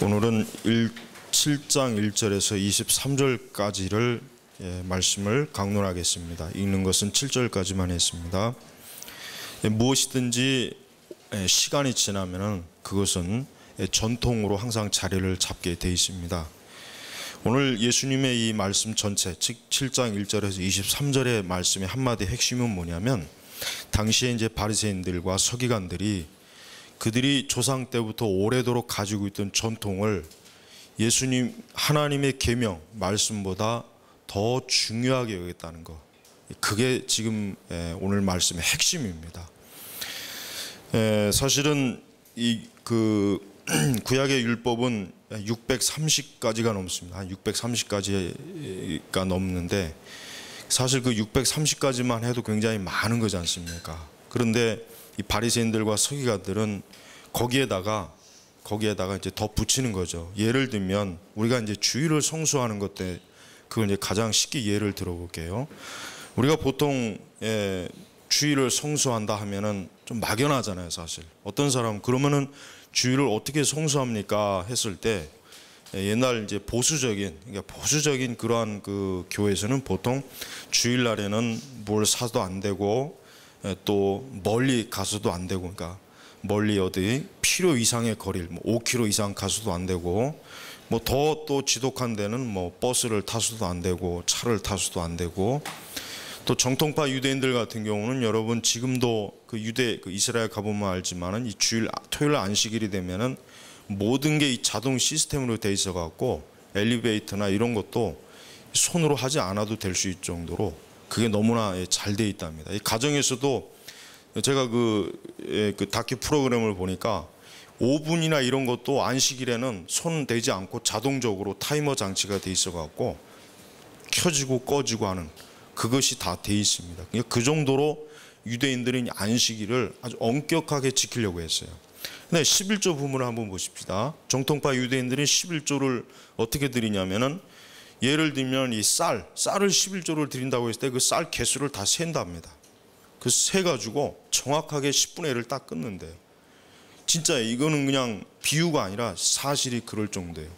오늘은 7장 1절에서 23절까지를 말씀을 강론하겠습니다. 읽는 것은 7절까지만 했습니다. 무엇이든지 시간이 지나면 그것은 전통으로 항상 자리를 잡게 되어 있습니다. 오늘 예수님의 이 말씀 전체, 즉 7장 1절에서 23절의 말씀의 한마디 핵심은 뭐냐면, 당시에 이제 바리새인들과 서기관들이 그들이 조상 때부터 오래도록 가지고 있던 전통을 예수님 하나님의 계명 말씀보다 더 중요하게 여겼다는 것, 그게 지금 오늘 말씀의 핵심입니다. 사실은 이 구약의 율법은 630가지가 넘습니다. 한 630가지가 넘는데, 사실 그 630가지만 해도 굉장히 많은 거지 않습니까? 그런데 이 바리새인들과 서기관들은 거기에다가 이제 더 붙이는 거죠. 예를 들면 우리가 이제 주일을 성수하는 것 때, 그걸 이제 가장 쉽게 예를 들어볼게요. 우리가 보통 주일을 성수한다 하면은 좀 막연하잖아요, 사실. 어떤 사람은 그러면은 주일을 어떻게 성수합니까 했을 때, 옛날 이제 보수적인 그러한 그 교회에서는 보통 주일날에는 뭘 사도 안 되고, 또 멀리 가서도 안 되고, 그러니까 멀리 어디 필요 이상의 거리를 5km 이상 가서도 안 되고, 뭐 더 또 지독한 데는 뭐 버스를 타서도 안 되고, 차를 타서도 안 되고, 또 정통파 유대인들 같은 경우는 여러분 지금도 그 이스라엘 가보면 알지만은 이 토요일 안식일이 되면은 모든 게 이 자동 시스템으로 돼 있어 갖고 엘리베이터나 이런 것도 손으로 하지 않아도 될 수 있을 정도로 그게 너무나 잘 돼 있답니다. 이 가정에서도 제가 그 다큐 프로그램을 보니까 오븐이나 이런 것도 안식일에는 손 대지 않고 자동적으로 타이머 장치가 돼 있어 갖고 켜지고 꺼지고 하는, 그것이 다 돼 있습니다. 그 정도로 유대인들은 안식일을 아주 엄격하게 지키려고 했어요. 근데 11조 부분을 한번 보십시다. 정통파 유대인들은 11조를 어떻게 드리냐면은, 예를 들면 이 쌀을 11조를 드린다고 했을 때 그 쌀 개수를 다 센답니다. 그 세가지고 정확하게 10분의 1을 딱 끊는데요. 진짜 이거는 그냥 비유가 아니라 사실이 그럴 정도예요.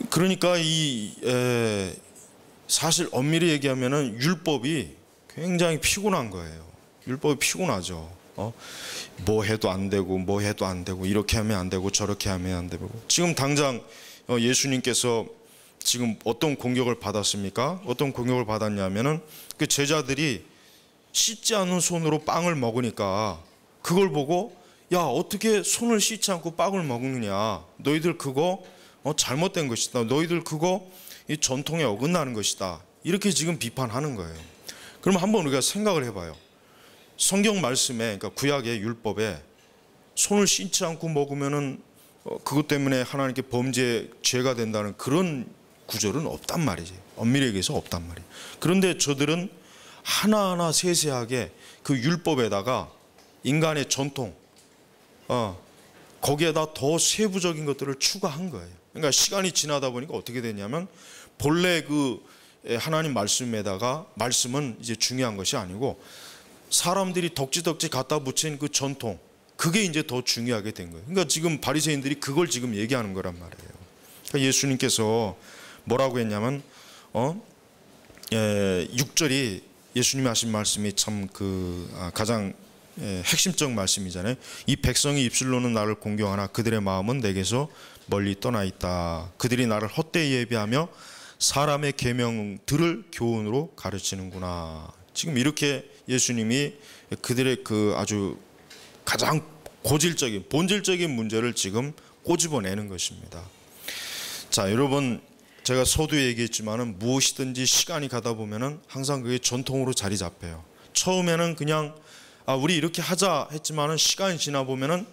그러니까 사실 엄밀히 얘기하면은 율법이 굉장히 피곤한 거예요. 율법이 피곤하죠. 뭐 해도 안 되고, 뭐 해도 안 되고, 이렇게 하면 안 되고, 저렇게 하면 안 되고. 지금 당장 예수님께서 지금 어떤 공격을 받았습니까? 어떤 공격을 받았냐면은, 그 제자들이 씻지 않은 손으로 빵을 먹으니까 그걸 보고, 야, 어떻게 손을 씻지 않고 빵을 먹느냐, 너희들 그거 잘못된 것이다, 너희들 그거 이 전통에 어긋나는 것이다, 이렇게 지금 비판하는 거예요. 그럼 한번 우리가 생각을 해봐요. 성경 말씀에, 그러니까 구약의 율법에 손을 씻지 않고 먹으면은 그것 때문에 하나님께 죄가 된다는 그런 구절은 없단 말이지. 엄밀히 얘기해서 없단 말이에요. 그런데 저들은 하나하나 세세하게 그 율법에다가 인간의 전통, 거기에다 더 세부적인 것들을 추가한 거예요. 그러니까 시간이 지나다 보니까 어떻게 되냐면, 본래 그 하나님 말씀은 이제 중요한 것이 아니고 사람들이 덕지덕지 갖다 붙인 그 전통, 그게 이제 더 중요하게 된 거예요. 그러니까 지금 바리새인들이 그걸 지금 얘기하는 거란 말이에요. 그러니까 예수님께서 뭐라고 했냐면 6절이 예수님이 하신 말씀이 참 가장 핵심적 말씀이잖아요. 이 백성이 입술로는 나를 공경하나 그들의 마음은 내게서 멀리 떠나 있다. 그들이 나를 헛되이 예비하며 사람의 계명들을 교훈으로 가르치는구나. 지금 이렇게 예수님이 그들의 그 아주 가장 본질적인 문제를 지금 꼬집어내는 것입니다. 자, 여러분, 제가 서두에 얘기했지만은 무엇이든지 시간이 가다 보면은 항상 그게 전통으로 자리 잡혀요. 처음에는 그냥 우리 이렇게 하자 했지만은 시간이 지나 보면은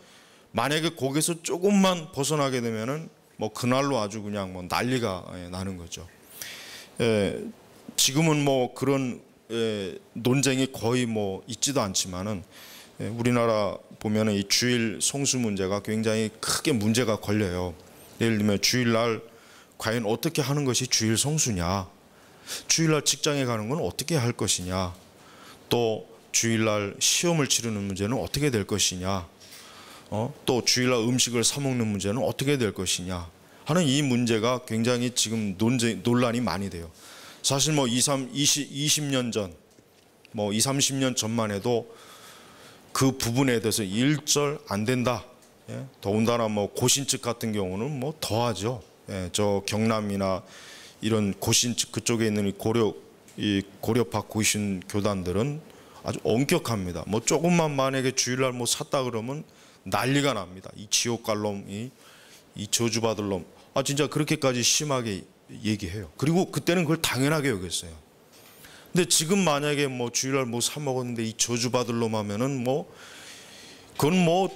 만약에 거기서 조금만 벗어나게 되면은 뭐 그날로 아주 그냥 뭐 난리가 나는 거죠. 지금은 뭐 그런 논쟁이 거의 뭐 있지도 않지만은, 우리나라 보면은 이 주일 성수 문제가 굉장히 크게 문제가 걸려요. 예를 들면 주일날 과연 어떻게 하는 것이 주일 성수냐, 주일날 직장에 가는 건 어떻게 할 것이냐, 또 주일날 시험을 치르는 문제는 어떻게 될 것이냐, 또 주일날 음식을 사 먹는 문제는 어떻게 될 것이냐 하는 이 문제가 굉장히 지금 논란이 많이 돼요. 사실 뭐 20년 전, 뭐 20, 30년 전만 해도 그 부분에 대해서 일절 안 된다. 예? 더군다나 뭐 고신측 같은 경우는 뭐 더하죠. 예, 저 경남이나 이런 고신측 그쪽에 있는 이 고려파 고신 교단들은 아주 엄격합니다. 뭐 조금만 만약에 주일날 뭐 샀다 그러면 난리가 납니다. 이 지옥 갈 놈, 이 저주받을 놈. 진짜 그렇게까지 심하게 얘기해요. 그리고 그때는 그걸 당연하게 여겼어요. 근데 지금 만약에 뭐 주일날 뭐 사 먹었는데 이 저주받을 놈 하면은 뭐 그건 뭐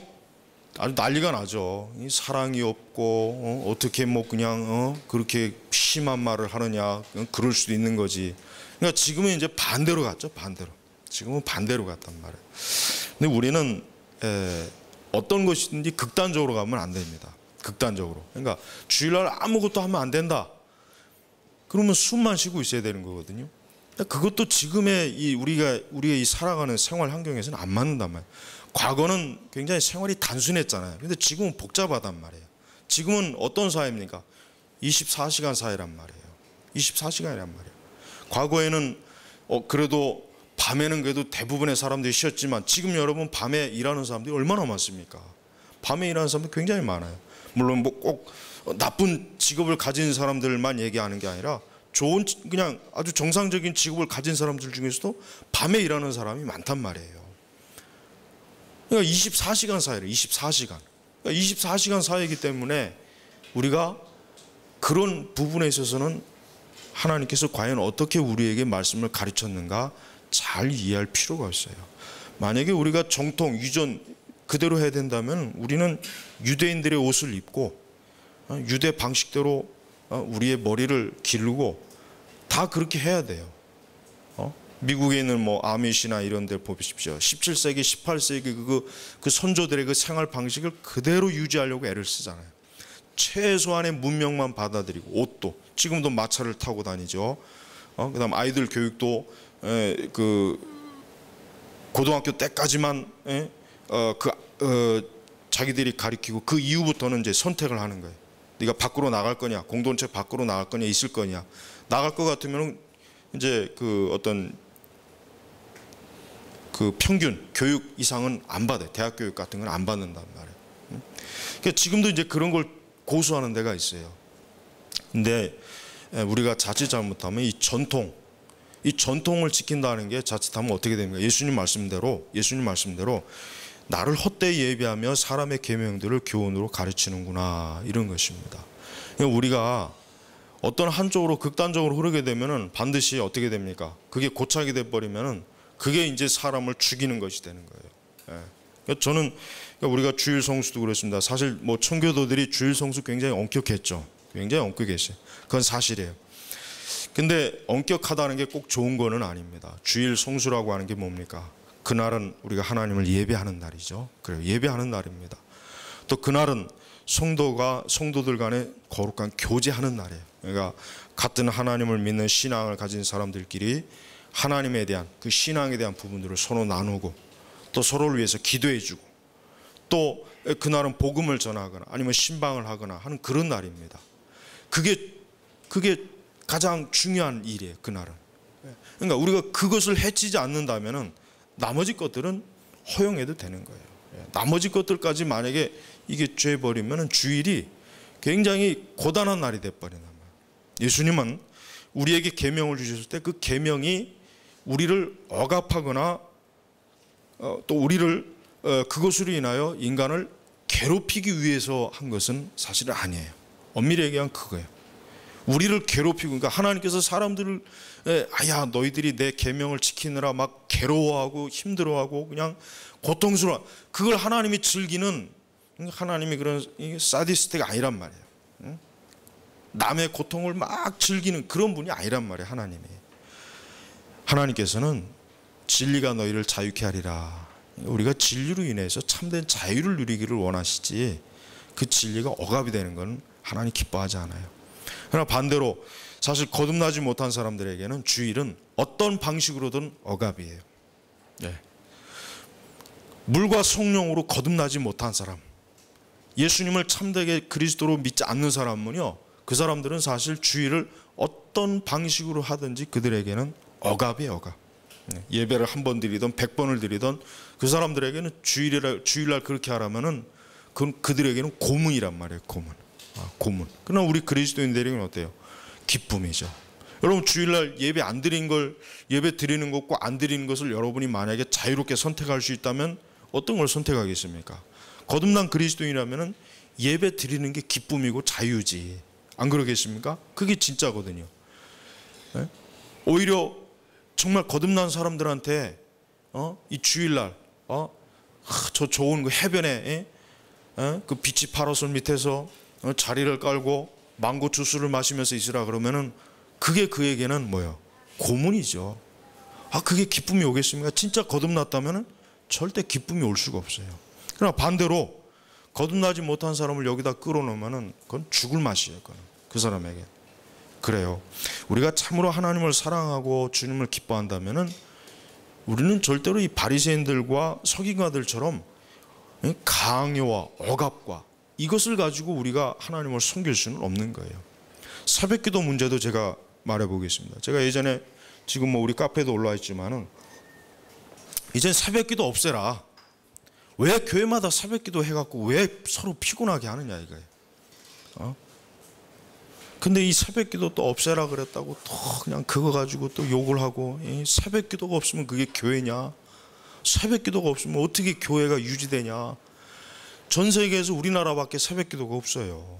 아주 난리가 나죠. 이 사랑이 없고 어떻게 뭐 그냥 그렇게 심한 말을 하느냐, 그럴 수도 있는 거지. 그러니까 지금은 이제 반대로 갔죠. 반대로. 지금은 반대로 갔단 말이에요. 근데 우리는 어떤 것이든지 극단적으로 가면 안 됩니다. 극단적으로. 그러니까 주일날 아무것도 하면 안 된다. 그러면 숨만 쉬고 있어야 되는 거거든요. 그것도 지금의 우리가 이 살아가는 생활 환경에서는 안 맞는단 말이에요. 과거는 굉장히 생활이 단순했잖아요. 근데 지금은 복잡하단 말이에요. 지금은 어떤 사회입니까? 24시간 사회란 말이에요. 24시간이란 말이에요. 과거에는 그래도 밤에는 그래도 대부분의 사람들이 쉬었지만 지금 여러분 밤에 일하는 사람들이 얼마나 많습니까? 밤에 일하는 사람들 굉장히 많아요. 물론 뭐 꼭 나쁜 직업을 가진 사람들만 얘기하는 게 아니라 좋은 그냥 아주 정상적인 직업을 가진 사람들 중에서도 밤에 일하는 사람이 많단 말이에요. 그러니까 24시간 사회를 24시간. 그러니까 24시간 사회이기 때문에 우리가 그런 부분에 있어서는 하나님께서 과연 어떻게 우리에게 말씀을 가르쳤는가 잘 이해할 필요가 있어요. 만약에 우리가 정통 유전 그대로 해야 된다면 우리는 유대인들의 옷을 입고 유대 방식대로 우리의 머리를 기르고 다 그렇게 해야 돼요. 미국에 있는 뭐 아미시나 이런 데 보십시오. 17세기, 18세기 그 선조들의 그 생활 방식을 그대로 유지하려고 애를 쓰잖아요. 최소한의 문명만 받아들이고 옷도 지금도 마차를 타고 다니죠. 그다음 아이들 교육도 그 고등학교 때까지만 자기들이 가리키고 그 이후부터는 이제 선택을 하는 거예요. 네가 밖으로 나갈 거냐, 공동체 밖으로 나갈 거냐, 있을 거냐. 나갈 것 같으면 이제 그 어떤 그 평균 교육 이상은 안 받아요. 대학 교육 같은 건 안 받는단 말이에요. 그러니까 지금도 이제 그런 걸 고수하는 데가 있어요. 근데 우리가 자칫 잘못하면 이 전통을 지킨다는 게 자칫하면 어떻게 됩니까? 예수님 말씀대로 나를 헛되이 예비하며 사람의 계명들을 교훈으로 가르치는구나, 이런 것입니다. 그러니까 우리가 어떤 한쪽으로 극단적으로 흐르게 되면은 반드시 어떻게 됩니까? 그게 고착이 돼 버리면은 그게 이제 사람을 죽이는 것이 되는 거예요. 그러니까 저는 우리가 주일 성수도 그렇습니다. 사실 뭐 청교도들이 주일 성수 굉장히 엄격했죠. 굉장히 엄격했어요. 그건 사실이에요. 근데 엄격하다는 게 꼭 좋은 거는 아닙니다. 주일 성수라고 하는 게 뭡니까? 그날은 우리가 하나님을 예배하는 날이죠. 그래요. 예배하는 날입니다. 또 그날은 성도들 간에 거룩한 교제하는 날이에요. 그러니까 같은 하나님을 믿는 신앙을 가진 사람들끼리 하나님에 대한 그 신앙에 대한 부분들을 서로 나누고 또 서로를 위해서 기도해주고 또 그날은 복음을 전하거나 아니면 신방을 하거나 하는 그런 날입니다. 그게 가장 중요한 일이에요. 그날은. 그러니까 우리가 그것을 해치지 않는다면은 나머지 것들은 허용해도 되는 거예요. 나머지 것들까지 만약에 이게 죄 버리면은 주일이 굉장히 고단한 날이 돼 버린단 말이에요. 예수님은 우리에게 계명을 주셨을 때 그 계명이 우리를 억압하거나 또 우리를 그것으로 인하여 인간을 괴롭히기 위해서 한 것은 사실은 아니에요. 엄밀히 얘기하면 그거예요. 우리를 괴롭히고, 그러니까 하나님께서 사람들을 아야 너희들이 내 계명을 지키느라 막 괴로워하고 힘들어하고 그냥 고통스러워, 그걸 하나님이 즐기는, 하나님이 그런 사디스트가 아니란 말이에요. 남의 고통을 막 즐기는 그런 분이 아니란 말이에요. 하나님께서는 진리가 너희를 자유케 하리라. 우리가 진리로 인해서 참된 자유를 누리기를 원하시지 그 진리가 억압이 되는 건 하나님 기뻐하지 않아요. 그러나 반대로 사실 거듭나지 못한 사람들에게는 주일은 어떤 방식으로든 억압이에요. 물과 성령으로 거듭나지 못한 사람, 예수님을 참되게 그리스도로 믿지 않는 사람은요, 그 사람들은 사실 주일을 어떤 방식으로 하든지 그들에게는 억압이에요, 억압. 예배를 한 번 드리던 100번을 드리던 그 사람들에게는 주일날 그렇게 하라면은 그건 그들에게는 고문이란 말이에요, 고문. 고문. 그러나 우리 그리스도인들에게는 어때요? 기쁨이죠. 여러분, 주일날 예배 안 드린 걸, 예배 드리는 것과 안 드리는 것을 여러분이 만약에 자유롭게 선택할 수 있다면 어떤 걸 선택하겠습니까? 거듭난 그리스도인이라면은 예배 드리는 게 기쁨이고 자유지. 안 그러겠습니까? 그게 진짜거든요. 네? 오히려 정말 거듭난 사람들한테 이 주일날 저 좋은 그 해변에 그 비치 파라솔 밑에서 자리를 깔고 망고 주스를 마시면서 있으라 그러면은 그게 그에게는 뭐예요? 고문이죠. 그게 기쁨이 오겠습니까? 진짜 거듭났다면은 절대 기쁨이 올 수가 없어요. 그러나 반대로 거듭나지 못한 사람을 여기다 끌어놓으면은 그건 죽을 맛이에요. 그건 그 사람에게. 그래요. 우리가 참으로 하나님을 사랑하고 주님을 기뻐한다면은 우리는 절대로 이 바리새인들과 서기관들처럼 강요와 억압과 이것을 가지고 우리가 하나님을 섬길 수는 없는 거예요. 새벽기도 문제도 제가 말해보겠습니다. 제가 예전에 지금 우리 카페에도 올라와 있지만은 이젠 새벽기도 없애라. 왜 교회마다 새벽기도 해갖고 왜 서로 피곤하게 하느냐 이거예요. 근데 이 새벽기도 또 없애라 그랬다고 또 그냥 그거 가지고 또 욕을 하고, 새벽기도가 없으면 그게 교회냐? 새벽기도가 없으면 어떻게 교회가 유지되냐? 전 세계에서 우리나라밖에 새벽기도가 없어요.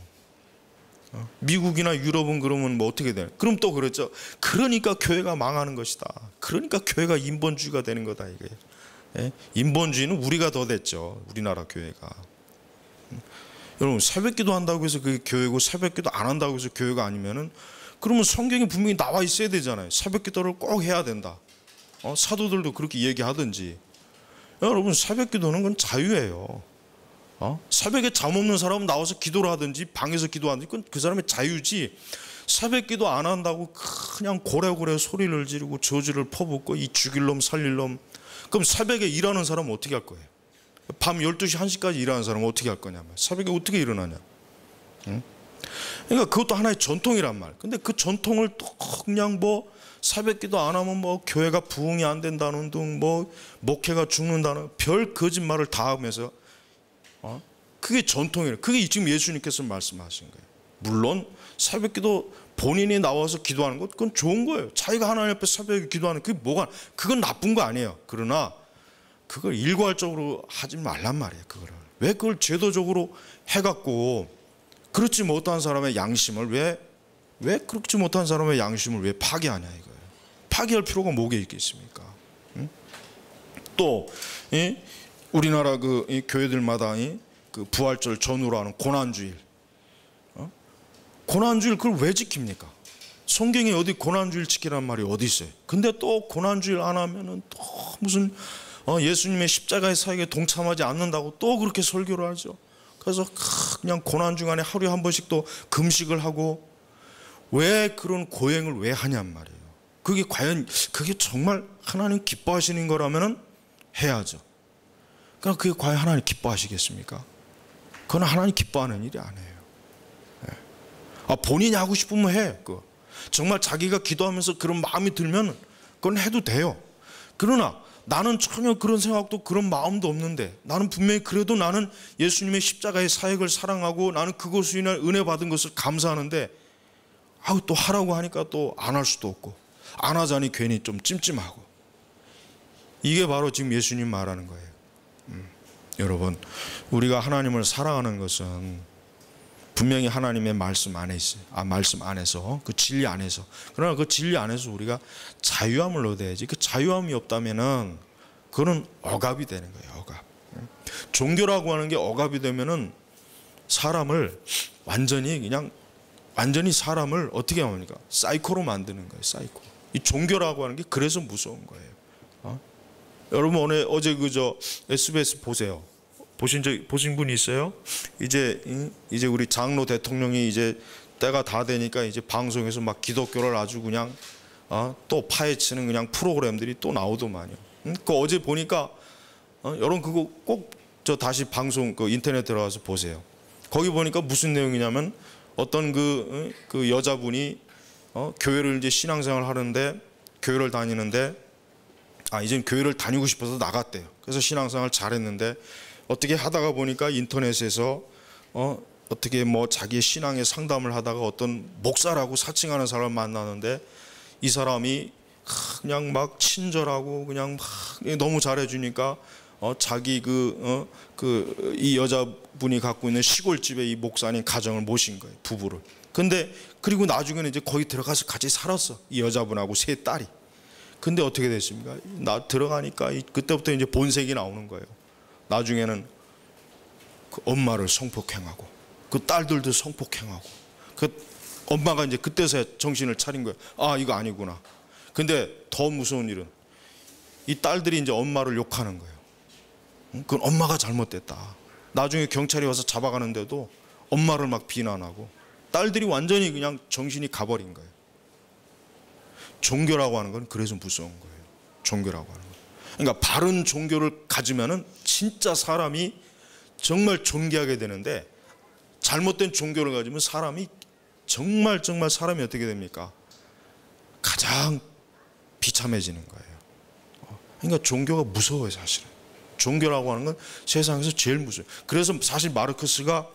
미국이나 유럽은 그러면 뭐 어떻게 되나? 그럼 또 그랬죠. 그러니까 교회가 망하는 것이다. 그러니까 교회가 인본주의가 되는 거다 이게. 인본주의는 우리가 더 됐죠. 우리나라 교회가. 여러분, 새벽기도 한다고 해서 그게 교회고 새벽기도 안 한다고 해서 교회가 아니면은, 그러면 성경에 분명히 나와 있어야 되잖아요. 새벽기도를 꼭 해야 된다. 사도들도 그렇게 얘기하든지. 여러분, 새벽기도는 그건 자유예요. 새벽에 잠 없는 사람은 나와서 기도를 하든지 방에서 기도하든지 그건 그 사람의 자유지. 새벽기도 안 한다고 그냥 고래고래 소리를 지르고 저주를 퍼붓고 이 죽일 놈 살릴 놈. 그럼 새벽에 일하는 사람은 어떻게 할 거예요? 밤 12시 1시까지 일하는 사람은 어떻게 할 거냐면 새벽에 어떻게 일어나냐. 응? 그러니까 그것도 하나의 전통이란 말. 근데 그 전통을 또 그냥 뭐 새벽기도 안 하면 뭐 교회가 부흥이 안 된다는 등 뭐 목회가 죽는다는 별 거짓말을 다 하면서 그게 전통이에요. 그게 지금 예수님께서 말씀하신 거예요. 물론 새벽기도 본인이 나와서 기도하는 것 그건 좋은 거예요. 자기가 하나님 앞에 새벽에 기도하는 그게 뭐가, 그건 나쁜 거 아니에요. 그러나 그걸 일괄적으로 하지 말란 말이에요. 그거를 왜 그걸 제도적으로 해갖고 그렇지 못한 사람의 양심을 왜 그렇지 못한 사람의 양심을 왜 파괴하냐 이거예요. 파괴할 필요가 뭐게 있겠습니까? 응? 또 우리나라 그 교회들마다 그 부활절 전후로 하는 고난주일, 고난주일 그걸 왜 지킵니까? 성경에 어디 고난주일 지키라는 말이 어디 있어요? 근데 또 고난주일 안 하면은 또 무슨 예수님의 십자가의 사역에 동참하지 않는다고 또 그렇게 설교를 하죠. 그래서 그냥 고난 중간에 하루에 한 번씩 또 금식을 하고, 왜 그런 고행을 왜 하냔 말이에요. 그게 과연 그게 정말 하나님 기뻐하시는 거라면은 해야죠. 그러니까 그게 과연 하나님 기뻐하시겠습니까? 그건 하나님 기뻐하는 일이 아니에요. 본인이 하고 싶으면 해. 정말 자기가 기도하면서 그런 마음이 들면 그건 해도 돼요. 그러나 나는 전혀 그런 생각도 그런 마음도 없는데, 나는 분명히 그래도 나는 예수님의 십자가의 사역을 사랑하고 나는 그것으로 인해 은혜 받은 것을 감사하는데, 또 하라고 하니까 또 안 할 수도 없고, 안 하자니 괜히 좀 찜찜하고. 이게 바로 지금 예수님 말하는 거예요. 여러분, 우리가 하나님을 사랑하는 것은 분명히 하나님의 말씀 안에 있어요. 말씀 안에서, 그 진리 안에서. 그러나 그 진리 안에서 우리가 자유함을 얻어야지. 그 자유함이 없다면은 그거는 억압이 되는 거예요. 억압. 종교라고 하는 게 억압이 되면은 사람을 완전히 사람을 어떻게 합니까? 사이코로 만드는 거예요. 사이코. 이 종교라고 하는 게 그래서 무서운 거예요. 여러분 어제 SBS 보세요. 보신 분 있어요? 이제 우리 장로 대통령이 이제 때가 다 되니까 이제 방송에서 막 기독교를 아주 그냥 또 파헤치는 그냥 프로그램들이 또 나오더만요. 그 어제 보니까 여러분 그거 꼭 다시 방송 그 인터넷 들어가서 보세요. 거기 보니까 무슨 내용이냐면 어떤 그 여자분이 교회를 이제 신앙생활 하는데 교회를 다니는데 이젠 교회를 다니고 싶어서 나갔대요. 그래서 신앙생활 잘했는데 어떻게 하다가 보니까 인터넷에서 어떻게 뭐 자기의 신앙의 상담을 하다가 어떤 목사라고 사칭하는 사람을 만나는데 이 사람이 그냥 막 친절하고 그냥 막 너무 잘해주니까 자기 이 여자분이 갖고 있는 시골집에 이 목사님 가정을 모신 거예요, 부부를. 근데 그리고 나중에는 이제 거기 들어가서 같이 살았어, 이 여자분하고 세 딸이. 근데 어떻게 됐습니까? 나 들어가니까 그때부터 이제 본색이 나오는 거예요. 나중에는 그 엄마를 성폭행하고 그 딸들도 성폭행하고 그 엄마가 이제 그때서야 정신을 차린 거예요. 이거 아니구나. 근데 더 무서운 일은 이 딸들이 이제 엄마를 욕하는 거예요. 그건 엄마가 잘못됐다. 나중에 경찰이 와서 잡아가는데도 엄마를 막 비난하고 딸들이 완전히 그냥 정신이 가버린 거예요. 종교라고 하는 건 그래서 무서운 거예요. 종교라고 하는 건. 그러니까 바른 종교를 가지면은 진짜 사람이 정말 존귀하게 되는데 잘못된 종교를 가지면 사람이 정말 사람이 어떻게 됩니까? 가장 비참해지는 거예요. 그러니까 종교가 무서워요, 사실은. 종교라고 하는 건 세상에서 제일 무서워요. 그래서 사실 마르크스가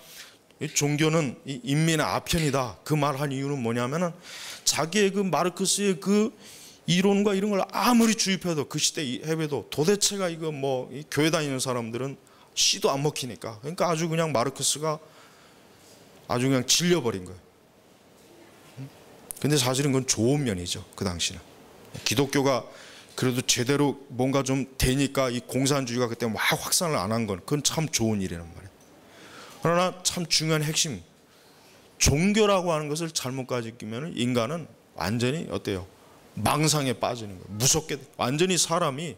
종교는 인민의 아편이다, 그 말한 이유는 뭐냐면은 자기의 그 마르크스의 그 이론과 이런 걸 아무리 주입해도 그 시대 해외도 도대체가 이거 뭐 교회 다니는 사람들은 씨도 안 먹히니까. 그러니까 아주 그냥 마르크스가 아주 그냥 질려버린 거예요. 근데 사실은 그건 좋은 면이죠, 그 당시는. 기독교가 그래도 제대로 뭔가 좀 되니까 이 공산주의가 그때 막 확산을 안 한 건 그건 참 좋은 일이란 말이에요. 그러나 참 중요한 핵심, 종교라고 하는 것을 잘못 가지면 인간은 완전히 어때요? 망상에 빠지는 거예요. 무섭게 완전히 사람이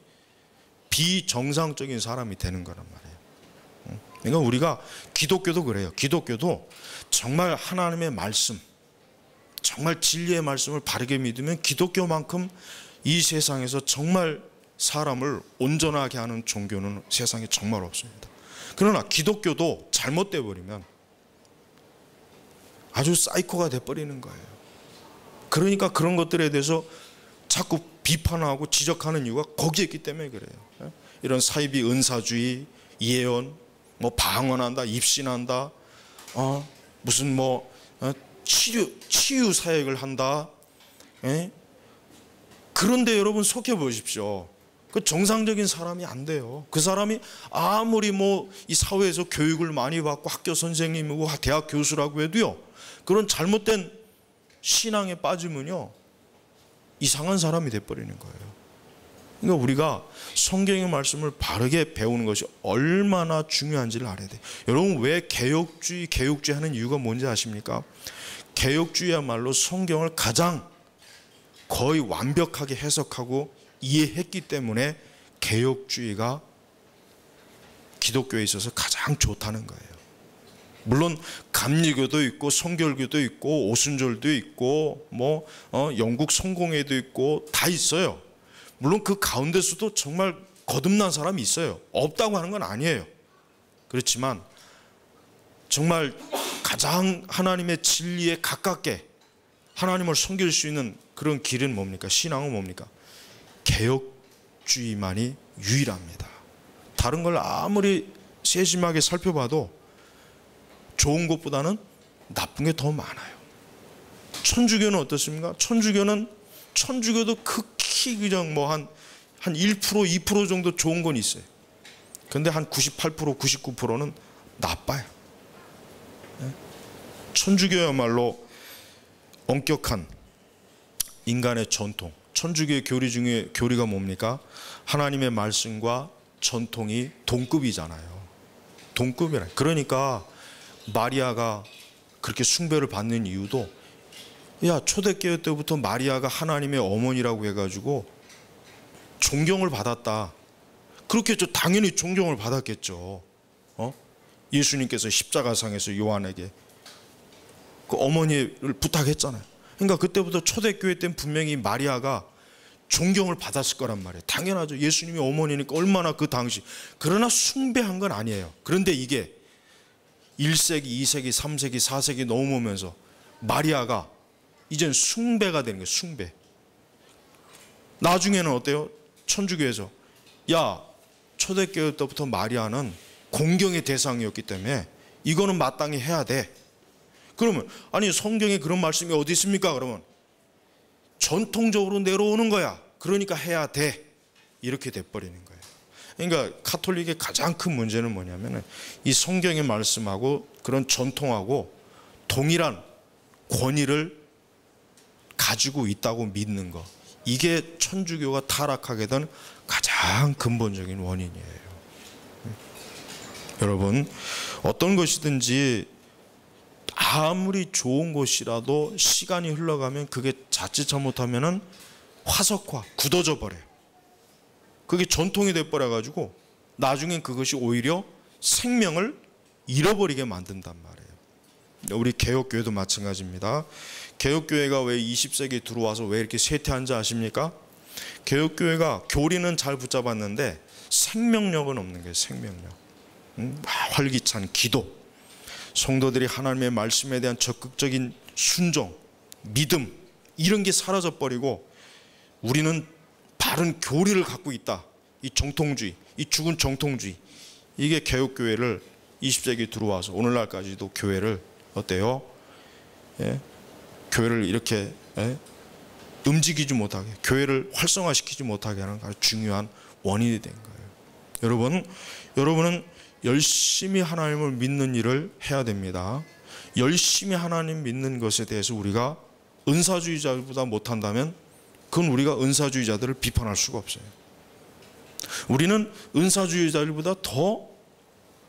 비정상적인 사람이 되는 거란 말이에요. 그러니까 우리가 기독교도 그래요. 기독교도 정말 하나님의 말씀, 정말 진리의 말씀을 바르게 믿으면 기독교만큼 이 세상에서 정말 사람을 온전하게 하는 종교는 세상에 정말 없습니다. 그러나 기독교도 잘못돼 버리면 아주 사이코가 돼버리는 거예요. 그러니까 그런 것들에 대해서 자꾸 비판하고 지적하는 이유가 거기에 있기 때문에 그래요. 이런 사이비 은사주의, 예언, 뭐 방언한다, 입신한다, 무슨 뭐 치유 사역을 한다. 그런데 여러분 속해 보십시오. 그 정상적인 사람이 안 돼요. 그 사람이 아무리 뭐 이 사회에서 교육을 많이 받고 학교 선생님이고 대학 교수라고 해도요, 그런 잘못된 신앙에 빠지면요 이상한 사람이 돼버리는 거예요. 그러니까 우리가 성경의 말씀을 바르게 배우는 것이 얼마나 중요한지를 알아야 돼요. 여러분 왜 개혁주의 하는 이유가 뭔지 아십니까? 개혁주의야말로 성경을 가장 거의 완벽하게 해석하고 이해했기 때문에 개혁주의가 기독교에 있어서 가장 좋다는 거예요. 물론 감리교도 있고 성결교도 있고 오순절도 있고 뭐 영국 성공회도 있고 다 있어요. 물론 그 가운데서도 정말 거듭난 사람이 있어요. 없다고 하는 건 아니에요. 그렇지만 정말 가장 하나님의 진리에 가깝게 하나님을 섬길 수 있는 그런 길은 뭡니까? 신앙은 뭡니까? 개혁주의만이 유일합니다. 다른 걸 아무리 세심하게 살펴봐도 좋은 것보다는 나쁜 게 더 많아요. 천주교는 어떻습니까? 천주교도 극히 그냥 뭐 한 1%, 2% 정도 좋은 건 있어요. 근데 한 98%, 99%는 나빠요. 천주교야말로 엄격한 인간의 전통. 천주교의 교리 중에 교리가 뭡니까? 하나님의 말씀과 전통이 동급이잖아요. 동급이라. 그러니까 마리아가 그렇게 숭배를 받는 이유도 초대교회 때부터 마리아가 하나님의 어머니라고 해가지고 존경을 받았다. 그렇겠죠. 당연히 존경을 받았겠죠. 예수님께서 십자가상에서 요한에게 그 어머니를 부탁했잖아요. 그러니까 그때부터 초대교회 때는 분명히 마리아가 존경을 받았을 거란 말이에요. 당연하죠. 예수님이 어머니니까 얼마나 그 당시. 그러나 숭배한 건 아니에요. 그런데 이게 1세기, 2세기, 3세기, 4세기 넘어오면서 마리아가 이젠 숭배가 되는 거예요. 숭배. 나중에는 어때요? 천주교에서 야, 초대교회 때부터 마리아는 공경의 대상이었기 때문에 이거는 마땅히 해야 돼. 그러면 아니 성경에 그런 말씀이 어디 있습니까? 그러면 전통적으로 내려오는 거야. 그러니까 해야 돼. 이렇게 돼버리는 거예요. 그러니까 가톨릭의 가장 큰 문제는 뭐냐면 이 성경의 말씀하고 그런 전통하고 동일한 권위를 가지고 있다고 믿는 거. 이게 천주교가 타락하게 된 가장 근본적인 원인이에요. 여러분, 어떤 것이든지 아무리 좋은 것이라도 시간이 흘러가면 그게 자칫 잘못하면 화석화, 굳어져 버려요. 그게 전통이 돼버려 가지고 나중엔 그것이 오히려 생명을 잃어버리게 만든단 말이에요. 우리 개혁교회도 마찬가지입니다. 개혁교회가 왜 20세기에 들어와서 왜 이렇게 쇠퇴한지 아십니까? 개혁교회가 교리는 잘 붙잡았는데 생명력은 없는 거예요. 생명력. 활기찬 기도, 성도들이 하나님의 말씀에 대한 적극적인 순종, 믿음, 이런 게 사라져버리고 우리는 바른 교리를 갖고 있다. 이 정통주의, 이 죽은 정통주의, 이게 개혁교회를 20세기에 들어와서 오늘날까지도 교회를 어때요? 예? 교회를 이렇게 움직이지 못하게, 교회를 활성화시키지 못하게 하는 아주 중요한 원인이 된 거예요. 여러분은 열심히 하나님을 믿는 일을 해야 됩니다. 열심히 하나님 믿는 것에 대해서 우리가 은사주의자보다 못한다면 그건 우리가 은사주의자들을 비판할 수가 없어요. 우리는 은사주의자들보다 더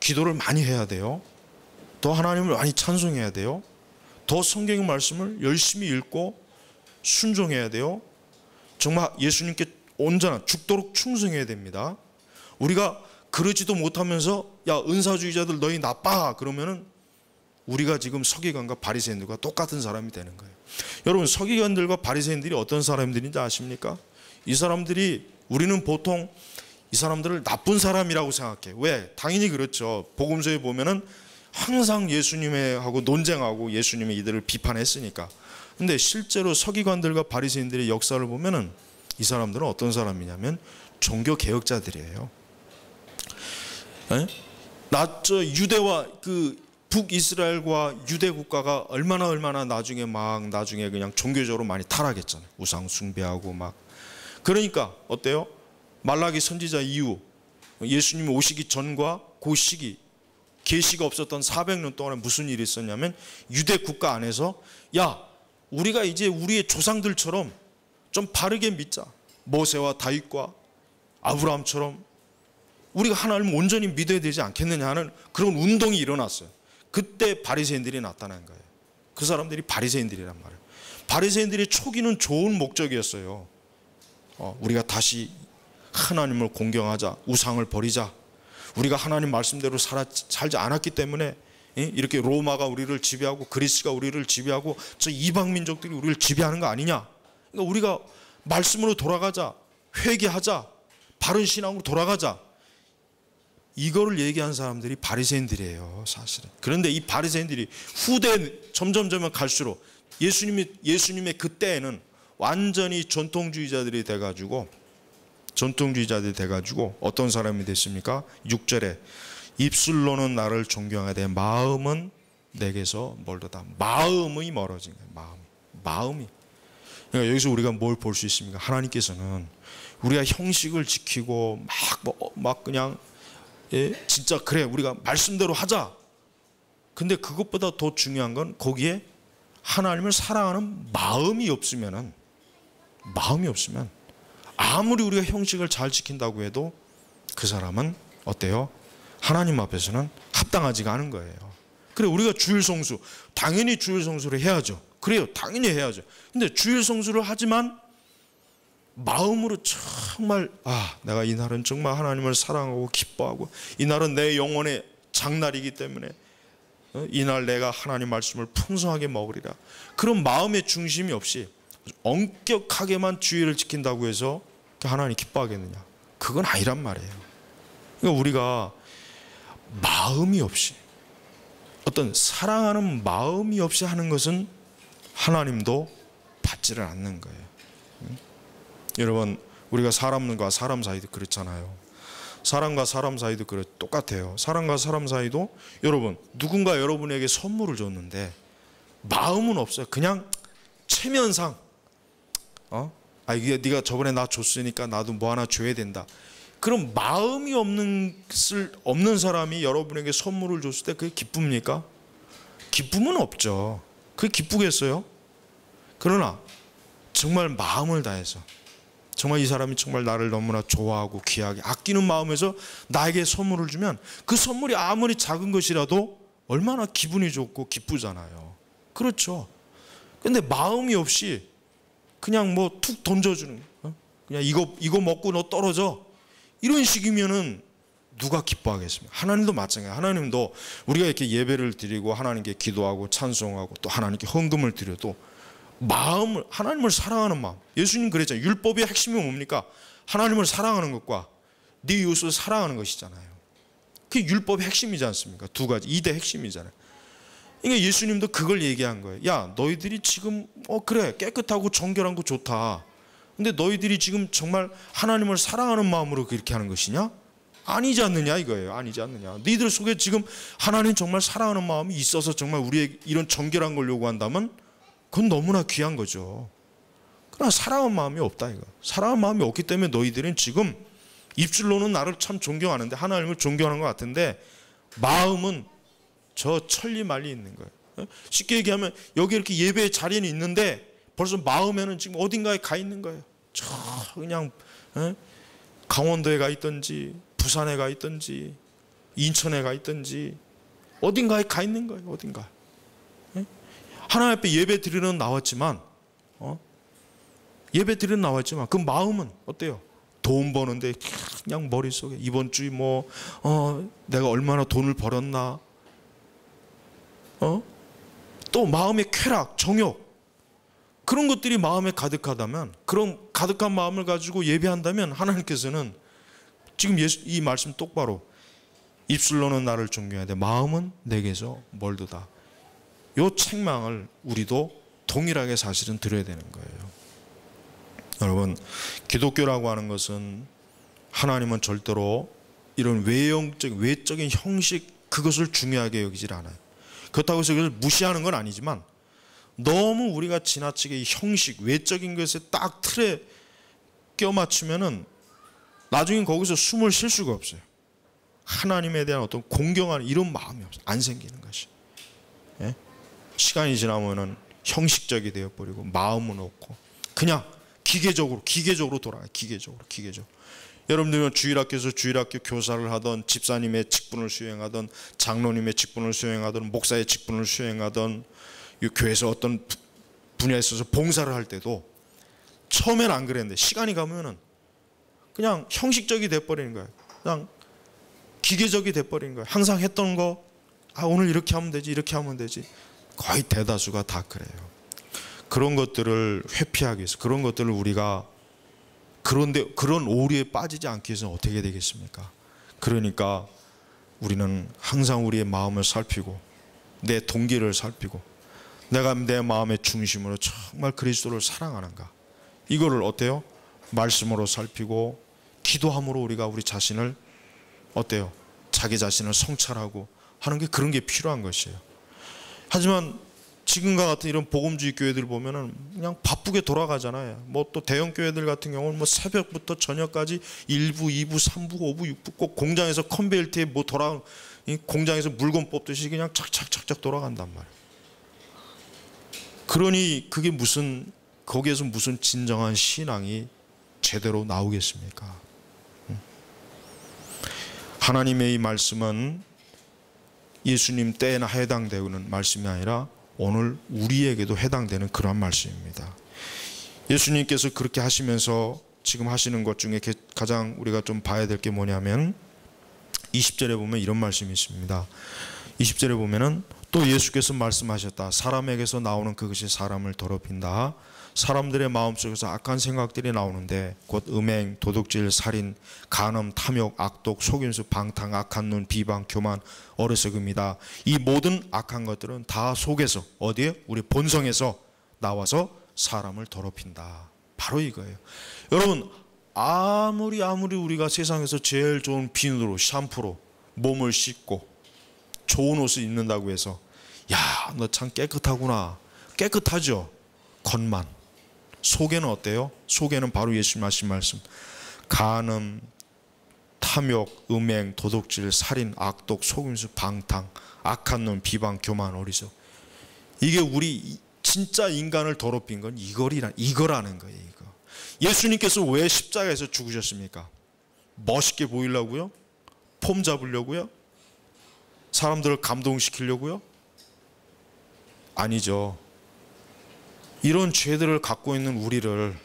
기도를 많이 해야 돼요. 더 하나님을 많이 찬송해야 돼요. 더 성경의 말씀을 열심히 읽고 순종해야 돼요. 정말 예수님께 온전한 죽도록 충성해야 됩니다. 우리가 그러지도 못하면서 야, 은사주의자들 너희 나빠 그러면은 우리가 지금 서기관과 바리새인들과 똑같은 사람이 되는 거예요. 여러분, 서기관들과 바리새인들이 어떤 사람들인지 아십니까? 이 사람들이, 우리는 보통 이 사람들을 나쁜 사람이라고 생각해요. 왜? 당연히 그렇죠. 복음서에 보면은 항상 예수님하고 논쟁하고 예수님의 이들을 비판했으니까. 근데 실제로 서기관들과 바리새인들의 역사를 보면은 이 사람들은 어떤 사람이냐면 종교 개혁자들이에요. 유대와 그 북이스라엘과 유대 국가가 얼마나 나중에 그냥 종교적으로 많이 타락했잖아요. 우상 숭배하고 막. 그러니까 어때요? 말라기 선지자 이후 예수님이 오시기 전과 그 시기, 계시가 없었던 400년 동안에 무슨 일이 있었냐면 유대 국가 안에서 야, 우리가 이제 우리의 조상들처럼 좀 바르게 믿자. 모세와 다윗과 아브라함처럼 우리가 하나님을 온전히 믿어야 되지 않겠느냐 하는 그런 운동이 일어났어요. 그때 바리새인들이 나타난 거예요. 그 사람들이 바리새인들이란 말이에요. 바리새인들의 초기는 좋은 목적이었어요. 우리가 다시 하나님을 공경하자, 우상을 버리자. 우리가 하나님 말씀대로 살지 않았기 때문에 이렇게 로마가 우리를 지배하고 그리스가 우리를 지배하고 저 이방 민족들이 우리를 지배하는 거 아니냐. 그러니까 우리가 말씀으로 돌아가자, 회개하자, 바른 신앙으로 돌아가자. 이거를 얘기한 사람들이 바리새인들이에요, 사실은. 그런데 이 바리새인들이 후대 점점 갈수록 예수님의 그때에는 완전히 전통주의자들이 돼가지고 어떤 사람이 됐습니까? 6절에 입술로는 나를 존경하되 마음은 내게서 멀도다. 마음이 멀어진 거예요. 마음이. 그러니까 여기서 우리가 뭘 볼 수 있습니까? 하나님께서는 우리가 형식을 지키고 막 그냥 진짜 그래 우리가 말씀대로 하자. 근데 그것보다 더 중요한 건 거기에 하나님을 사랑하는 마음이 없으면 아무리 우리가 형식을 잘 지킨다고 해도 그 사람은 어때요? 하나님 앞에서는 합당하지가 않은 거예요. 그래, 우리가 주일 성수, 당연히 주일 성수를 해야죠. 그래요, 당연히 해야죠. 근데 주일 성수를 하지만 마음으로 정말 내가 이날은 정말 하나님을 사랑하고 기뻐하고 이날은 내 영혼의 장날이기 때문에 이날 내가 하나님 말씀을 풍성하게 먹으리라. 그런 마음의 중심이 없이 엄격하게만 주의를 지킨다고 해서 하나님 기뻐하겠느냐? 그건 아니란 말이에요. 그러니까 우리가 마음이 없이 어떤 사랑하는 마음이 없이 하는 것은 하나님도 받지를 않는 거예요. 여러분, 우리가 사람과 사람 사이도 그렇잖아요. 사람과 사람 사이도 똑같아요. 사람과 사람 사이도 여러분, 누군가 여러분에게 선물을 줬는데 마음은 없어요. 그냥 체면상 이게 네가 저번에 나 줬으니까 나도 뭐 하나 줘야 된다. 그럼 마음이 없는 사람이 여러분에게 선물을 줬을 때 그게 기쁩니까? 기쁨은 없죠. 그게 기쁘겠어요? 그러나 정말 마음을 다해서, 정말 이 사람이 정말 나를 너무나 좋아하고 귀하게 아끼는 마음에서 나에게 선물을 주면 그 선물이 아무리 작은 것이라도 얼마나 기분이 좋고 기쁘잖아요. 그렇죠. 근데 마음이 없이 그냥 뭐 툭 던져주는, 그냥 이거 먹고 너 떨어져, 이런 식이면은 누가 기뻐하겠습니까? 하나님도 마찬가지예요. 하나님도 우리가 이렇게 예배를 드리고 하나님께 기도하고 찬송하고 또 하나님께 헌금을 드려도 하나님을 사랑하는 마음. 예수님 그랬잖아요. 율법의 핵심이 뭡니까? 하나님을 사랑하는 것과 네 이웃을 사랑하는 것이잖아요. 그게 율법의 핵심이지 않습니까? 두 가지, 2대 핵심이잖아요. 그러니까 예수님도 그걸 얘기한 거예요. 야, 너희들이 지금 그래, 깨끗하고 정결한 거 좋다. 근데 너희들이 지금 정말 하나님을 사랑하는 마음으로 그렇게 하는 것이냐? 아니지 않느냐 이거예요. 아니지 않느냐. 너희들 속에 지금 하나님 정말 사랑하는 마음이 있어서 정말 우리의 이런 정결한 걸 요구한다면 그건 너무나 귀한 거죠. 그러나 사랑하는 마음이 없다 이거. 사랑하는 마음이 없기 때문에 너희들은 지금 입술로는 나를 참 존경하는데, 하나님을 존경하는 것 같은데 마음은 저 천리말리 있는 거예요. 쉽게 얘기하면 여기 이렇게 예배의 자리는 있는데 벌써 마음에는 지금 어딘가에 가 있는 거예요. 저 그냥 강원도에 가 있든지 부산에 가 있든지 인천에 가 있든지 어딘가에 가 있는 거예요. 어딘가. 하나님 앞에 예배 드리는 나왔지만 예배 드리는 나왔지만 그 마음은 어때요? 돈 버는데 그냥 머릿속에 이번 주에 내가 얼마나 돈을 벌었나, 또 마음의 쾌락, 정욕, 그런 것들이 마음에 가득하다면, 그런 가득한 마음을 가지고 예배한다면 하나님께서는 지금 이 말씀 똑바로, 입술로는 나를 존경해야 돼, 마음은 내게서 멀도다. 이 책망을 우리도 동일하게 사실은 들어야 되는 거예요. 여러분, 기독교라고 하는 것은 하나님은 절대로 이런 외적인 형식, 그것을 중요하게 여기질 않아요. 그렇다고 해서 그걸 무시하는 건 아니지만 너무 우리가 지나치게 형식, 외적인 것에 딱 틀에 껴맞추면은 나중에 거기서 숨을 쉴 수가 없어요. 하나님에 대한 어떤 공경하는 이런 마음이 안 생기는 것이. 예? 시간이 지나면은 형식적이 되어버리고 마음은 없고 그냥 기계적으로 돌아가요. 기계적으로. 여러분들은 주일학교에서 주일학교 교사를 하던, 집사님의 직분을 수행하던, 장로님의 직분을 수행하던, 목사의 직분을 수행하던, 이 교회에서 어떤 분야에 있어서 봉사를 할 때도 처음에는 안 그랬는데 시간이 가면은 그냥 형식적이 돼버리는 거예요. 그냥 기계적이 돼버리는 거예요. 항상 했던 거, 오늘 이렇게 하면 되지, 이렇게 하면 되지. 거의 대다수가 다 그래요. 그런 것들을 회피하기 위해서, 그런 것들을 우리가 그런 오류에 빠지지 않기 위해서는 어떻게 되겠습니까? 그러니까 우리는 항상 우리의 마음을 살피고 내 동기를 살피고 내가 내 마음의 중심으로 정말 그리스도를 사랑하는가, 이거를 어때요? 말씀으로 살피고 기도함으로 우리가 우리 자신을 어때요? 자기 자신을 성찰하고 하는 게, 그런 게 필요한 것이에요. 하지만 지금과 같은 이런 복음주의 교회들 보면은 그냥 바쁘게 돌아가잖아요. 뭐 또 대형 교회들 같은 경우는 뭐 새벽부터 저녁까지 1부, 2부, 3부, 5부, 6부 꼭 공장에서 컨베이어트에 공장에서 물건 뽑듯이 그냥 착착착착 돌아간단 말이에요. 그러니 그게 거기에서 무슨 진정한 신앙이 제대로 나오겠습니까? 하나님의 이 말씀은 예수님 때에나 해당되는 말씀이 아니라 오늘 우리에게도 해당되는 그러한 말씀입니다. 예수님께서 그렇게 하시면서 지금 하시는 것 중에 가장 우리가 좀 봐야 될 게 뭐냐면 20절에 보면 이런 말씀이 있습니다. 20절에 보면은 또 예수께서 말씀하셨다. 사람에게서 나오는 그것이 사람을 더럽힌다. 사람들의 마음속에서 악한 생각들이 나오는데 곧 음행, 도둑질, 살인, 간음, 탐욕, 악독, 속임수, 방탕, 악한 눈, 비방, 교만, 어리석음이다. 이 모든 악한 것들은 다 속에서 어디에? 우리 본성에서 나와서 사람을 더럽힌다. 바로 이거예요. 여러분, 아무리 우리가 세상에서 제일 좋은 비누로, 샴푸로 몸을 씻고 좋은 옷을 입는다고 해서 야, 너 참 깨끗하구나. 깨끗하죠? 겉만. 속에는 어때요? 속에는 바로 예수님 하신 말씀. 간음, 탐욕, 음행, 도둑질, 살인, 악독, 속임수, 방탕, 악한 놈, 비방, 교만, 어리석. 이게 우리 진짜 인간을 더럽힌 건 이거라는 거예요. 이거. 예수님께서 왜 십자가에서 죽으셨습니까? 멋있게 보이려고요? 폼 잡으려고요? 사람들을 감동시키려고요? 아니죠. 이런 죄들을 갖고 있는 우리를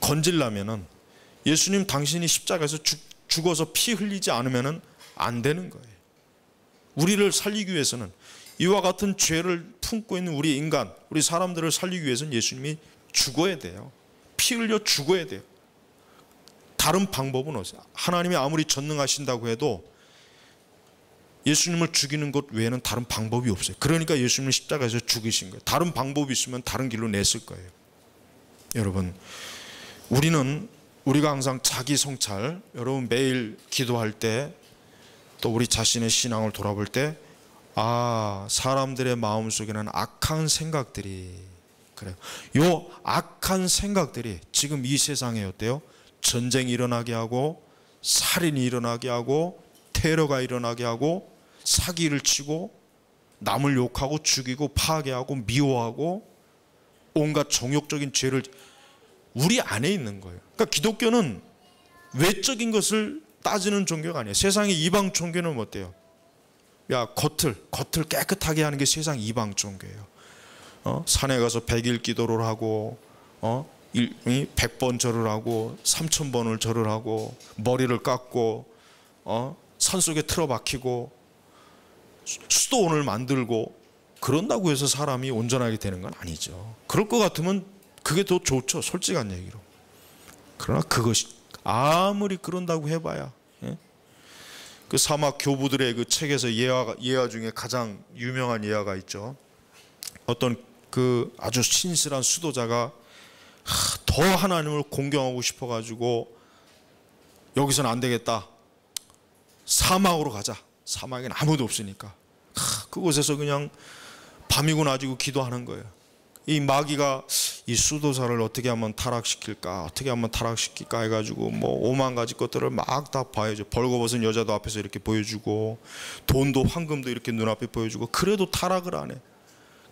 건질려면은 예수님 당신이 십자가에서 죽어서 피 흘리지 않으면은 안 되는 거예요. 우리를 살리기 위해서는 이와 같은 죄를 품고 있는 우리 인간, 우리 사람들을 살리기 위해서는 예수님이 죽어야 돼요. 피 흘려 죽어야 돼요. 다른 방법은 없어요. 하나님이 아무리 전능하신다고 해도 예수님을 죽이는 것 외에는 다른 방법이 없어요. 그러니까 예수님을 십자가에서 죽이신 거예요. 다른 방법이 있으면 다른 길로 냈을 거예요. 여러분, 우리가 항상 자기 성찰, 여러분 매일 기도할 때 또 우리 자신의 신앙을 돌아볼 때 사람들의 마음속에는 악한 생각들이 그래요. 요 악한 생각들이 지금 이 세상에 어때요? 전쟁이 일어나게 하고 살인이 일어나게 하고 테러가 일어나게 하고 사기를 치고 남을 욕하고 죽이고 파괴하고 미워하고 온갖 정욕적인 죄를 우리 안에 있는 거예요. 그러니까 기독교는 외적인 것을 따지는 종교가 아니에요. 세상의 이방 종교는 어때요? 야, 겉을 깨끗하게 하는 게 세상 이방 종교예요. 산에 가서 100일 기도를 하고 100번 절을 하고 3000번을 절을 하고 머리를 깎고 산속에 틀어박히고 수도원을 만들고 그런다고 해서 사람이 온전하게 되는 건 아니죠. 그럴 것 같으면 그게 더 좋죠. 솔직한 얘기로. 그러나 그것이 아무리 그런다고 해봐야 그 사막 교부들의 그 책에서 예화 중에 가장 유명한 예화가 있죠. 어떤 그 아주 신실한 수도자가 더 하나님을 공경하고 싶어가지고 여기서는 안 되겠다. 사막으로 가자. 사막에는 아무도 없으니까. 그곳에서 그냥 밤이고 낮이고 기도하는 거예요. 이 마귀가 이 수도사를 어떻게 하면 타락시킬까, 어떻게 하면 타락시킬까 해가지고 뭐 5만 가지 것들을 막 다 봐야죠. 벌거벗은 여자도 앞에서 이렇게 보여주고 돈도 황금도 이렇게 눈앞에 보여주고 그래도 타락을 안 해.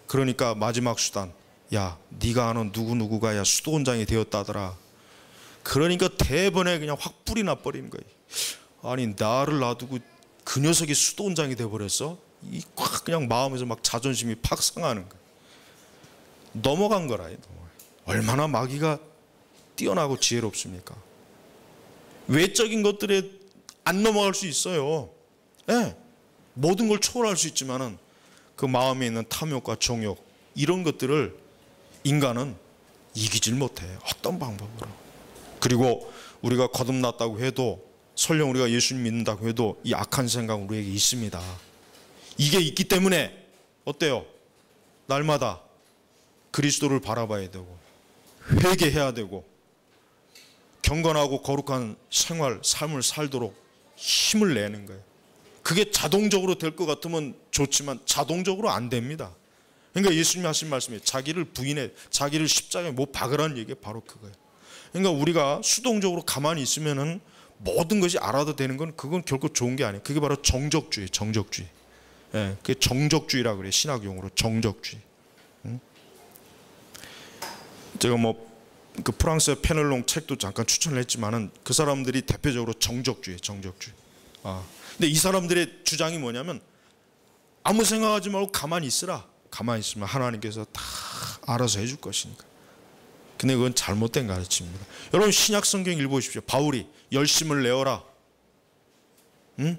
그러니까 마지막 수단, 야, 네가 아는 누구누구가 야 수도원장이 되었다더라. 그러니까 대번에 그냥 확 불이 나버리는 거예요. 아니, 나를 놔두고 그 녀석이 수도원장이 돼버렸어? 확 그냥 마음에서 막 자존심이 팍 상하는 거예요. 넘어간 거라. 얼마나 마귀가 뛰어나고 지혜롭습니까? 외적인 것들에 안 넘어갈 수 있어요. 네. 모든 걸 초월할 수 있지만은 그 마음에 있는 탐욕과 정욕 이런 것들을 인간은 이기질 못해. 어떤 방법으로. 그리고 우리가 거듭났다고 해도 설령 우리가 예수님 믿는다고 해도 이 악한 생각은 우리에게 있습니다. 이게 있기 때문에 어때요? 날마다 그리스도를 바라봐야 되고 회개해야 되고 경건하고 거룩한 삶을 살도록 힘을 내는 거예요. 그게 자동적으로 될 것 같으면 좋지만 자동적으로 안 됩니다. 그러니까 예수님이 하신 말씀이 자기를 부인해 자기를 십자가에 못 박으라는 얘기가 바로 그거예요. 그러니까 우리가 수동적으로 가만히 있으면은 모든 것이 알아도 되는 건 그건 결코 좋은 게 아니에요. 그게 바로 정적주의, 정적주의. 예, 그게 정적주의라고 그래요. 신학 용어로 정적주의. 제가 그 프랑스의 페넬롱 책도 잠깐 추천을 했지만은 그 사람들이 대표적으로 정적주의. 근데 이 사람들의 주장이 뭐냐면 아무 생각하지 말고 가만히 있으라. 가만히 있으면 하나님께서 다 알아서 해줄 것이니까. 근데 그건 잘못된 가르침입니다. 여러분 신약 성경 읽어보십시오. 바울이 열심을 내어라. 응?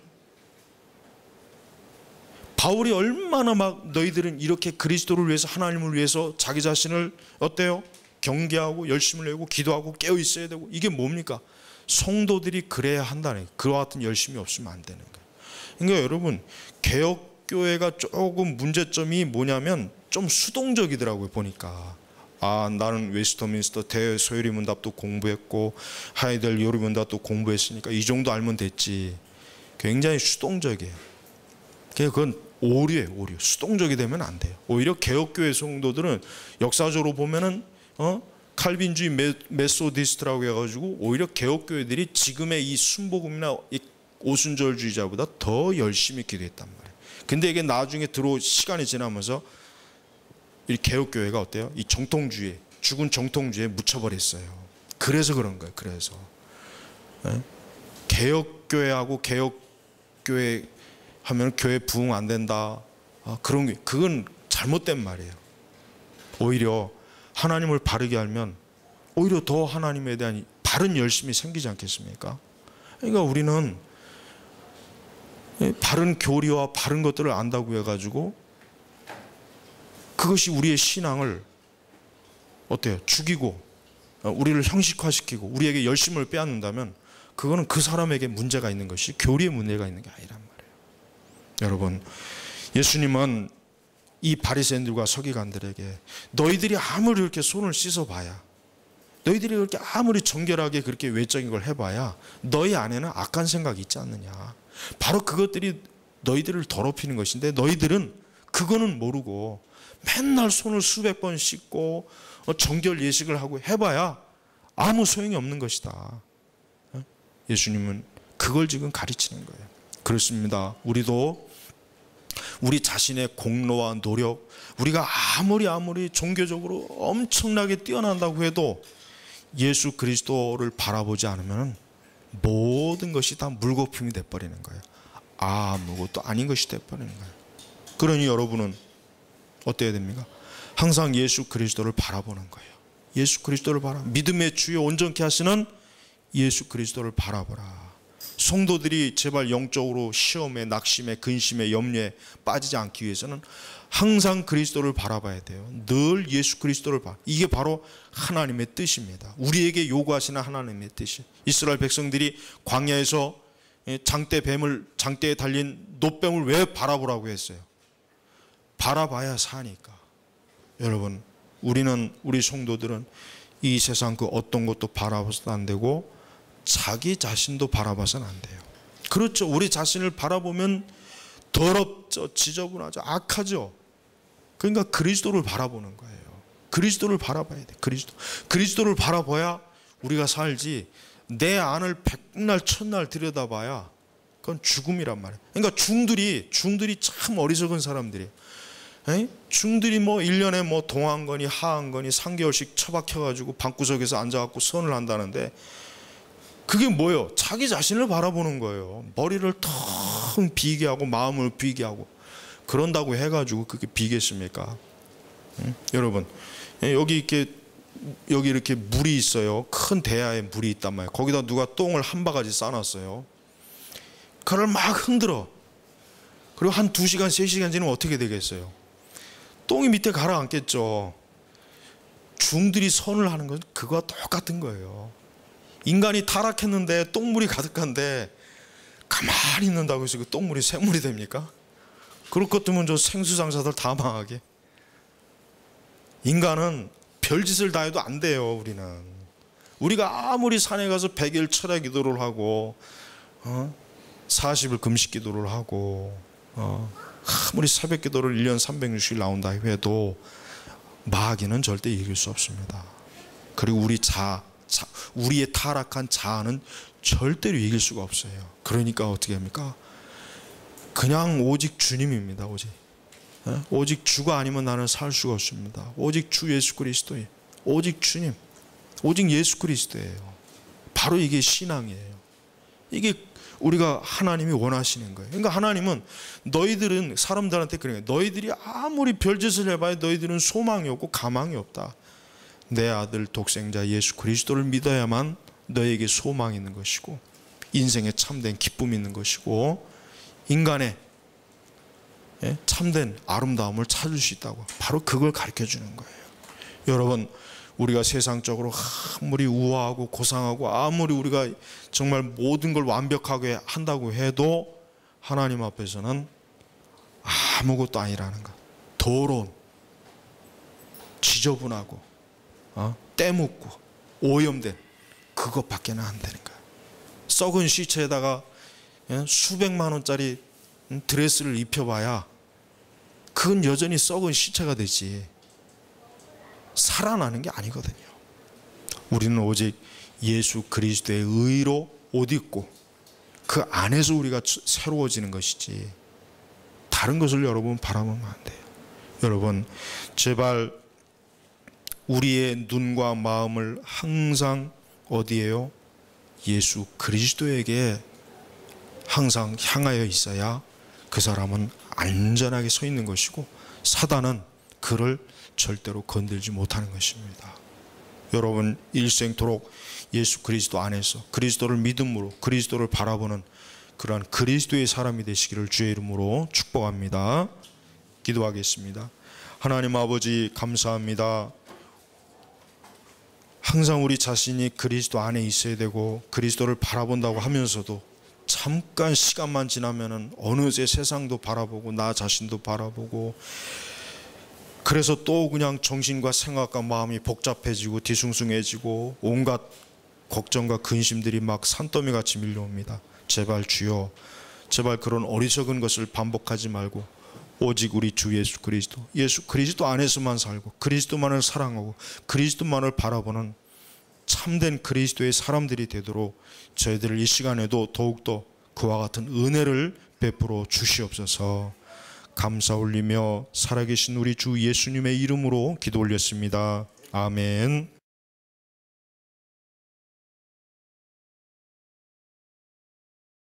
바울이 얼마나 막 너희들은 이렇게 그리스도를 위해서 하나님을 위해서 자기 자신을 어때요? 경계하고 열심을 내고 기도하고 깨어 있어야 되고, 이게 뭡니까? 성도들이 그래야 한다는 거예요. 그와 같은 열심이 없으면 안 되는 거예요. 그러니까 여러분, 개혁교회가 조금 문제점이 뭐냐면 좀 수동적이더라고요. 보니까 나는 웨스터민스터 대소요리 문답도 공부했고 하이델 요리 문답도 공부했으니까 이 정도 알면 됐지. 굉장히 수동적이에요. 그건 오류예요. 오류. 수동적이 되면 안 돼요. 오히려 개혁교회 성도들은 역사적으로 보면은 칼빈주의 메소디스트라고 해가지고 오히려 개혁교회들이 지금의 이 순복음이나 이 오순절주의자보다 더 열심히 기도했단 말이에요. 근데 이게 나중에 시간이 지나면서 이 개혁교회가 어때요? 이 정통주의, 죽은 정통주의에 묻혀버렸어요. 그래서 그런 거예요. 그래서 개혁교회하고 개혁교회 하면 교회 부흥 안 된다, 그런 게, 그건 잘못된 말이에요. 오히려 하나님을 바르게 알면 오히려 더 하나님에 대한 바른 열심이 생기지 않겠습니까? 그러니까 우리는 바른 교리와 바른 것들을 안다고 해가지고 그것이 우리의 신앙을 어때요? 죽이고 우리를 형식화시키고 우리에게 열심을 빼앗는다면 그거는 그 사람에게 문제가 있는 것이 교리에 문제가 있는 게 아니란 말이에요. 여러분, 예수님은 이 바리새인들과 서기관들에게 너희들이 아무리 이렇게 손을 씻어봐야, 너희들이 그렇게 아무리 정결하게 그렇게 외적인 걸 해봐야 너희 안에는 악한 생각이 있지 않느냐, 바로 그것들이 너희들을 더럽히는 것인데 너희들은 그거는 모르고 맨날 손을 수백 번 씻고 정결 예식을 하고 해봐야 아무 소용이 없는 것이다. 예수님은 그걸 지금 가르치는 거예요. 그렇습니다. 우리도 우리 자신의 공로와 노력, 우리가 아무리 종교적으로 엄청나게 뛰어난다고 해도 예수 그리스도를 바라보지 않으면 모든 것이 다 물거품이 돼버리는 거예요. 아무것도 아닌 것이 돼버리는 거예요. 그러니 여러분은 어때야 됩니까? 항상 예수 그리스도를 바라보는 거예요. 예수 그리스도를 믿음의 주요 온전케 하시는 예수 그리스도를 바라보라. 성도들이 제발 영적으로 시험에, 낙심에, 근심에, 염려에 빠지지 않기 위해서는 항상 그리스도를 바라봐야 돼요. 늘 예수 그리스도를 이게 바로 하나님의 뜻입니다. 우리에게 요구하시는 하나님의 뜻이. 이스라엘 백성들이 광야에서 장대에 달린 놋뱀을 왜 바라보라고 했어요? 바라봐야 사니까. 여러분, 우리 성도들은 이 세상 그 어떤 것도 바라봐서는 안 되고 자기 자신도 바라봐서는 안 돼요. 그렇죠. 우리 자신을 바라보면 더럽죠, 지저분하죠, 악하죠. 그러니까 그리스도를 바라보는 거예요. 그리스도를 바라봐야 돼. 그리스도를 바라봐야 우리가 살지, 내 안을 백날 천날 들여다봐야 그건 죽음이란 말이에요. 그러니까 중들이 참 어리석은 사람들이에요. 중들이 1년에 동안거니 하안거니 3개월씩 처박혀가지고 방구석에서 앉아갖고 선을 한다는데 그게 뭐예요? 자기 자신을 바라보는 거예요. 머리를 텅 비게 하고 마음을 비게 하고 그런다고 해가지고 그게 비겠습니까? 여러분, 여기 이렇게 물이 있어요. 큰 대야에 물이 있단 말이에요. 거기다 누가 똥을 한 바가지 싸놨어요. 그걸 막 흔들어. 그리고 한 2시간 3시간 지나면 어떻게 되겠어요? 똥이 밑에 가라앉겠죠. 중들이 선을 하는 건 그거와 똑같은 거예요. 인간이 타락했는데 똥물이 가득한데 가만히 있는다고 해서 그 똥물이 샘물이 됩니까? 그럴 것 같으면 저 생수장사들 다 망하게. 인간은 별짓을 다 해도 안 돼요. 우리가 아무리 산에 가서 100일 철야 기도를 하고 40일 금식 기도를 하고 아무리 새벽 기도를 1년 360일 나온다 해도 마귀는 절대 이길 수 없습니다. 그리고 우리의 타락한 자아는 절대로 이길 수가 없어요. 그러니까 어떻게 합니까? 그냥 오직 주님입니다. 오직 주가 아니면 나는 살 수가 없습니다. 오직 주 예수 그리스도예요. 오직 주님, 오직 예수 그리스도예요. 바로 이게 신앙이에요. 이게 우리가 하나님이 원하시는 거예요. 그러니까 하나님은 너희들은 사람들한테 그래요. 너희들이 아무리 별짓을 해봐야 너희들은 소망이 없고 가망이 없다. 내 아들 독생자 예수 그리스도를 믿어야만 너에게 소망이 있는 것이고 인생에 참된 기쁨이 있는 것이고 인간의 참된 아름다움을 찾을 수 있다고. 바로 그걸 가르쳐 주는 거예요. 여러분, 우리가 세상적으로 아무리 우아하고 고상하고 아무리 우리가 정말 모든 걸 완벽하게 한다고 해도 하나님 앞에서는 아무것도 아니라는 것. 더러운, 지저분하고 때묻고 오염된 그것밖에는 안 되는 거야. 썩은 시체에다가 수백만 원짜리 드레스를 입혀봐야 그건 여전히 썩은 시체가 되지 살아나는 게 아니거든요. 우리는 오직 예수 그리스도의 의로 옷 입고 그 안에서 우리가 새로워지는 것이지 다른 것을 여러분 바라보면 안 돼요. 여러분 제발 우리의 눈과 마음을 항상 어디에요? 예수 그리스도에게 항상 향하여 있어야 그 사람은 안전하게 서 있는 것이고 사단은 그를 절대로 건들지 못하는 것입니다. 여러분 일생토록 예수 그리스도 안에서 그리스도를 믿음으로 그리스도를 바라보는 그러한 그리스도의 사람이 되시기를 주의 이름으로 축복합니다. 기도하겠습니다. 하나님 아버지 감사합니다. 항상 우리 자신이 그리스도 안에 있어야 되고 그리스도를 바라본다고 하면서도 잠깐 시간만 지나면은 어느새 세상도 바라보고 나 자신도 바라보고 그래서 또 그냥 정신과 생각과 마음이 복잡해지고 뒤숭숭해지고 온갖 걱정과 근심들이 막 산더미 같이 밀려옵니다. 제발 주여 제발 그런 어리석은 것을 반복하지 말고 오직 우리 주 예수 그리스도 안에서만 살고 그리스도만을 사랑하고 그리스도만을 바라보는 참된 그리스도의 사람들이 되도록 저희들 이 시간에도 더욱더 그와 같은 은혜를 베풀어 주시옵소서. 감사 올리며 살아계신 우리 주 예수님의 이름으로 기도 올렸습니다. 아멘.